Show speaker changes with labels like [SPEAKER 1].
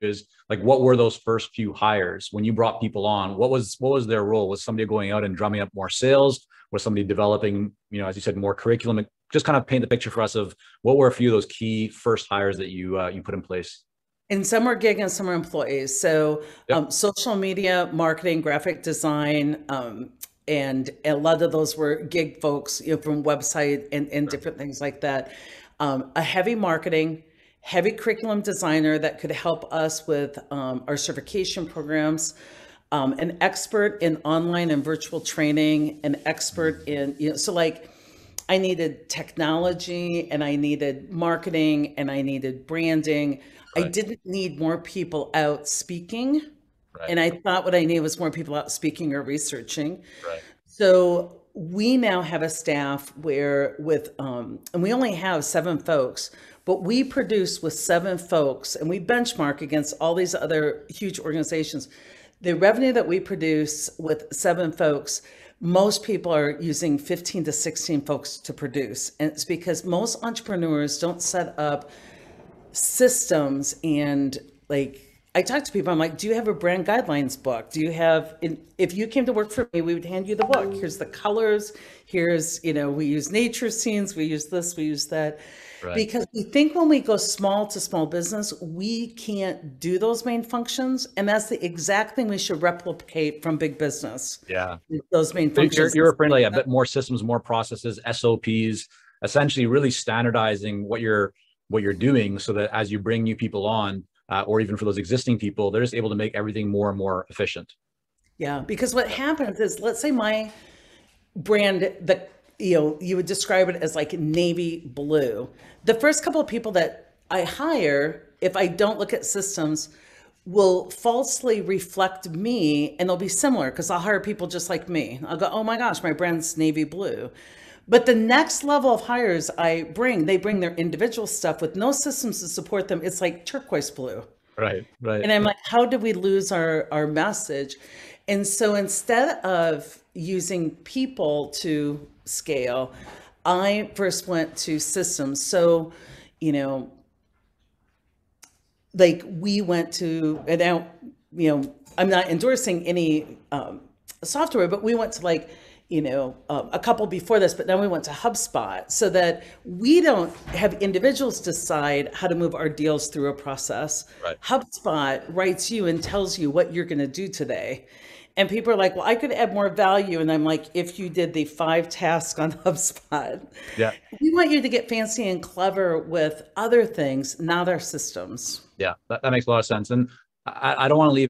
[SPEAKER 1] is like, what were those first few hires when you brought people on? What was their role? Was somebody going out and drumming up more sales? Was somebody developing, as you said, more curriculum? Just kind of paint the picture for us of what were a few of those key first hires that you put in place.
[SPEAKER 2] And some are gig and some are employees. So
[SPEAKER 1] Yep.
[SPEAKER 2] social media, marketing, graphic design, and a lot of those were gig folks, from website and different things like that. A heavy marketing, heavy curriculum designer that could help us with our certification programs, an expert in online and virtual training, an expert in, so like I needed technology and I needed marketing and I needed branding. I
[SPEAKER 1] Right.
[SPEAKER 2] didn't need more people out speaking.
[SPEAKER 1] Right.
[SPEAKER 2] And I thought what I needed was more people out speaking or researching.
[SPEAKER 1] Right.
[SPEAKER 2] So we now have a staff where and we only have 7 folks, but we produce with 7 folks and we benchmark against all these other huge organizations. The revenue that we produce with 7 folks, most people are using 15 to 16 folks to produce. And it's because most entrepreneurs don't set up systems and like I talk to people, I'm like, do you have a brand guidelines book? Do you have, if you came to work for me, we would hand you the book. Here's the colors. Here's, we use nature scenes. We use this, we use that.
[SPEAKER 1] Right.
[SPEAKER 2] Because we think when we go small to small business, we can't do those main functions. And that's the exact thing we should replicate from big business.
[SPEAKER 1] Yeah.
[SPEAKER 2] Those main
[SPEAKER 1] So You're,
[SPEAKER 2] functions.
[SPEAKER 1] you're afraid like a bit more systems, more processes, SOPs, essentially really standardizing what you're doing so that as you bring new people on, or even for those existing people, they're just able to make everything more and more efficient.
[SPEAKER 2] Yeah, because what happens is, let's say my brand that you would describe it as like navy blue. The first couple of people that I hire, if I don't look at systems, will falsely reflect me and they'll be similar because I'll hire people just like me. I'll go, oh my gosh, my brand's navy blue. But the next level of hires they bring their individual stuff with no systems to support them. It's like turquoise blue.
[SPEAKER 1] Right. Right.
[SPEAKER 2] And I'm like, how did we lose our message? And so instead of using people to scale, I first went to systems. So, you know, like we went to, and now, I'm not endorsing any software, but we went to like, a couple before this, but then we went to HubSpot so that we don't have individuals decide how to move our deals through a process.
[SPEAKER 1] Right.
[SPEAKER 2] HubSpot writes you and tells you what you're going to do today. And people are like, well, I could add more value. And I'm like, if you did the 5 tasks on HubSpot,
[SPEAKER 1] Yeah.
[SPEAKER 2] we want you to get fancy and clever with other things, not our systems.
[SPEAKER 1] Yeah. That makes a lot of sense. And I don't want to leave